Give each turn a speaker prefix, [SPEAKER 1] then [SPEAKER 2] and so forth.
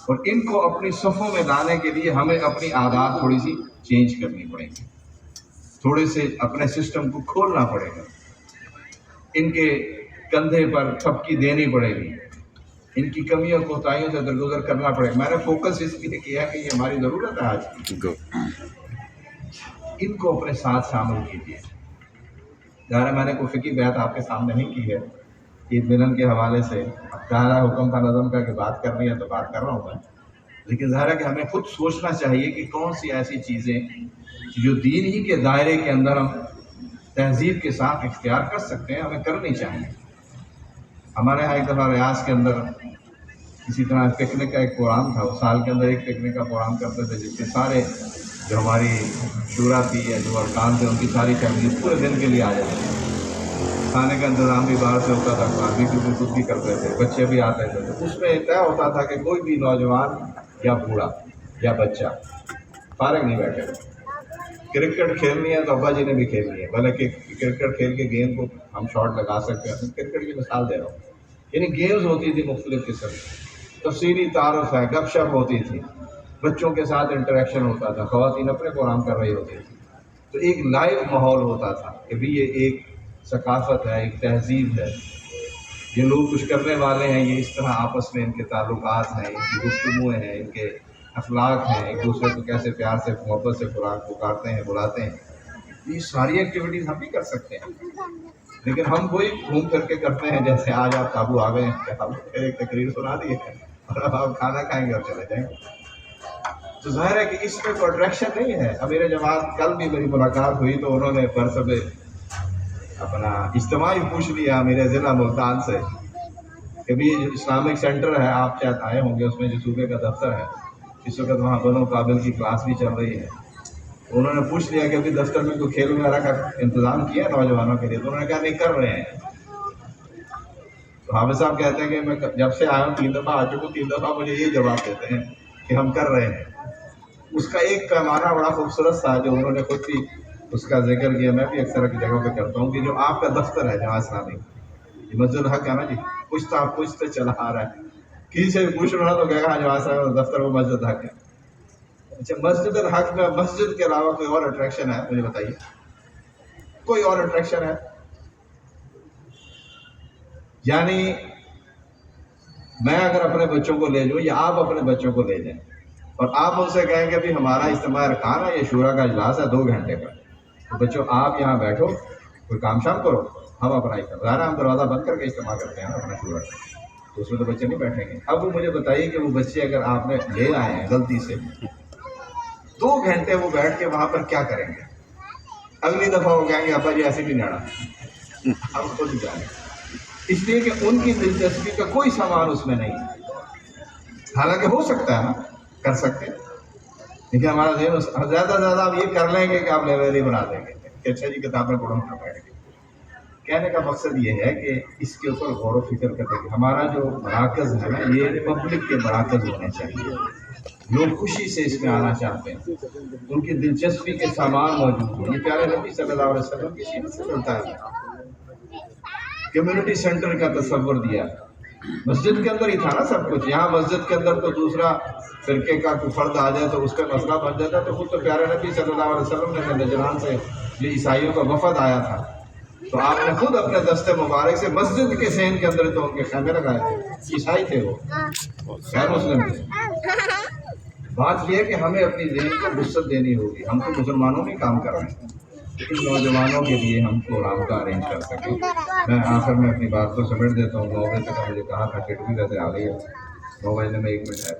[SPEAKER 1] اور ان کو اپنی صفوں میں لانے کے لیے ہمیں اپنی عادات تھوڑی سی چینج کرنی پڑیں گی، تھوڑے سے اپنے سسٹم کو کھولنا پڑے گا، ان کے کندھے پر تھپکی دینی پڑے گی، ان کی کمیوں کوتاہیوں سے درگزر کرنا پڑے گا۔ میں نے فوکس اس لیے کیا کہ یہ ہماری ضرورت ہے آج کی۔ ان کو اپنے ساتھ شامل کیجیے۔ ظاہر ہے میں نے کوئی فقہی بیعت آپ کے سامنے نہیں کی ہے عید ملن کے حوالے سے، ظاہر حکم تھا نظم کا کہ بات کرنی ہے تو بات کر رہا ہوں میں، لیکن ظاہر ہے کہ ہمیں خود سوچنا چاہیے کہ کون سی ایسی چیزیں جو دین ہی کے دائرے کے اندر ہم تہذیب کے ساتھ اختیار کر سکتے ہیں، ہمیں کرنی چاہیے۔ ہمارے یہاں ایک دفعہ ریاض کے اندر اسی طرح پکنک کا ایک پروگرام تھا، وہ سال کے اندر ایک پکنک کا پروگرام کرتے تھے جس میں سارے جو ہماری شورا تھی یا جو ارکان تھے ان کی ساری فیملی پورے دن کے لیے آ جاتی تھی۔ کھانے کا انتظام بھی باہر سے ہوتا تھا، باربیکیو بھی خود بھی کرتے تھے، بچے بھی آتے تھے۔ تو اس میں طے ہوتا تھا کہ کوئی بھی نوجوان یا بوڑھا یا بچہ فارغ نہیں بیٹھے گا۔ کرکٹ کھیلنی ہے تو ابا جی نے بھی کھیلنی ہے، بھلے کہ کرکٹ کھیل کے گیند کو ہم شاٹ لگا سکتے ہیں، کرکٹ کی مثال دے رہا ہوں، یعنی گیمز ہوتی تھی مختلف قسم کی، تفصیلی تعارف ہے، گپ شپ ہوتی تھی، بچوں کے ساتھ انٹریکشن ہوتا تھا، خواتین اپنے پروگرام کر رہی ہوتی تھی، تو ایک لائیو ماحول ہوتا تھا کہ بھی یہ ایک ثقافت ہے، ایک تہذیب ہے، یہ لوگ کچھ کرنے والے ہیں، یہ اس طرح آپس میں ان کے تعلقات ہیں، ان کی گفتگویں ہیں، ان کے اخلاق ہیں، ایک دوسرے کو کیسے پیار سے محبت سے پکارتے ہیں بلاتے ہیں۔ یہ ساری ایکٹیویٹیز ہم بھی کر سکتے ہیں، لیکن ہم وہی گھوم کر کے کرتے ہیں جیسے آج آپ قابو آ گئے ہیں کہ ہم ایک تقریر سنا دیے اور اب آپ کھانا کھائیں گے اور چلے جائیں گے۔ تو ظاہر ہے کہ اس میں کوئی اٹریکشن نہیں ہے۔ امیر جماعت کل بھی میری ملاقات ہوئی تو انہوں نے برسب اپنا اجتماعی پوچھ لیا میرے ضلع ملتان سے کہ بھی جو اسلامک سینٹر ہے، آپ شاید آئے ہوں گے، اس میں جو صوبے کا دفتر ہے، اس وقت وہاں بنو قابل کی کلاس بھی چل رہی ہے۔ انہوں نے پوچھ لیا کہ ابھی دفتر میں کوئی کھیل وغیرہ کا انتظام کیا نوجوانوں کے لیے، تو انہوں نے کہا نہیں کر رہے ہیں۔ تو حافظ صاحب کہتے ہیں کہ میں جب سے آیا ہوں 3 دفعہ آ چکا ہوں، 3 دفعہ مجھے یہ جواب دیتے ہیں کہ ہم کر رہے ہیں۔ اس کا ایک پیمانہ بڑا خوبصورت تھا جو انہوں نے خود بھی اس کا ذکر کیا، میں بھی اکثر کی جگہوں پہ کرتا ہوں، کہ جو آپ کا دفتر ہے جماعت اسلامی، یہ مسجد حق ہے نا جی، کچھ تو چلا آ رہا ہے، کسی سے پوچھ رہا تو کہے گا جماعت اسلامی دفتر وہ مسجد حق ہے۔ اچھا، مسجد الحق میں مسجد کے علاوہ کوئی اور اٹریکشن ہے؟ مجھے بتائیے، کوئی اور اٹریکشن ہے؟ یعنی میں اگر اپنے بچوں کو لے جاؤں یا آپ اپنے بچوں کو لے جائیں اور آپ ان سے کہیں کہ بھی ہمارا اجتماع ارکان ہے، یہ شورا کا اجلاس ہے 2 گھنٹے کا، تو بچوں آپ یہاں بیٹھو، کوئی کام شام کرو، ہم اپنا ظاہر ہم دروازہ بند کر کے اجتماع کرتے ہیں اپنا شورا کا، تو اس میں تو بچے نہیں بیٹھیں گے۔ اب وہ مجھے بتائیے کہ وہ بچے اگر آپ نے لے آئے ہیں غلطی سے، 2 گھنٹے وہ بیٹھ کے وہاں پر کیا کریں گے؟ اگلی دفعہ وہ کہیں گے ابا جی ایسے بھی جانا، ہم خود ہی جائیں گے، اس لیے کہ ان کی دلچسپی کا کوئی سامان اس میں نہیں ہے۔ حالانکہ ہو سکتا ہے نا کر سکتے ہیں، لیکن ہمارا ذہن زیادہ سے زیادہ آپ یہ کر لیں گے کہ آپ لائبریری بنا دیں گے کہ اچھا جی کتابیں پڑھو نہ بیٹھ گے۔ کہنے کا مقصد یہ ہے کہ اس کے اوپر غور و فکر کریں کہ ہمارا جو مراکز ہے نا یہ پبلک کے مراکز ہونے چاہیے، لوگ خوشی سے اس میں آنا چاہتے ہیں، ان کی دلچسپی کے سامان موجود ہوں۔ یہ پیارے نبی صلی اللہ علیہ وسلم کی سیرت سے ملتا ہے۔ کمیونٹی سینٹر کا تصور دیا، مسجد کے اندر ہی تھا نا سب کچھ، یہاں مسجد کے اندر تو دوسرا فرقے کا کوئی فرد آ جائے تو اس کا مسئلہ بن جاتا ہے، تو خود تو پیارے نبی صلی اللہ علیہ وسلم نے نجران سے جو عیسائیوں کا وفد آیا تھا تو آپ نے خود اپنے دست مبارک سے مسجد کے صحن کے اندر تو ان کے خیمے لگائے تھے، عیسائی تھے وہ، غیر مسلم تھے۔ بات یہ ہے کہ ہمیں اپنی ذہن کو وسعت دینی ہوگی، ہم تو مسلمانوں میں کام کر رہے ہیں، لیکن نوجوانوں کے لیے ہم پروگرام کا ارینج کر سکیں۔ میں آخر میں اپنی بات کو سمیٹ دیتا ہوں، 9 بجے تک مجھے کہا تھا کہ ویسے آ گئی ہے، 9 بجنے میں 1 منٹ ہے۔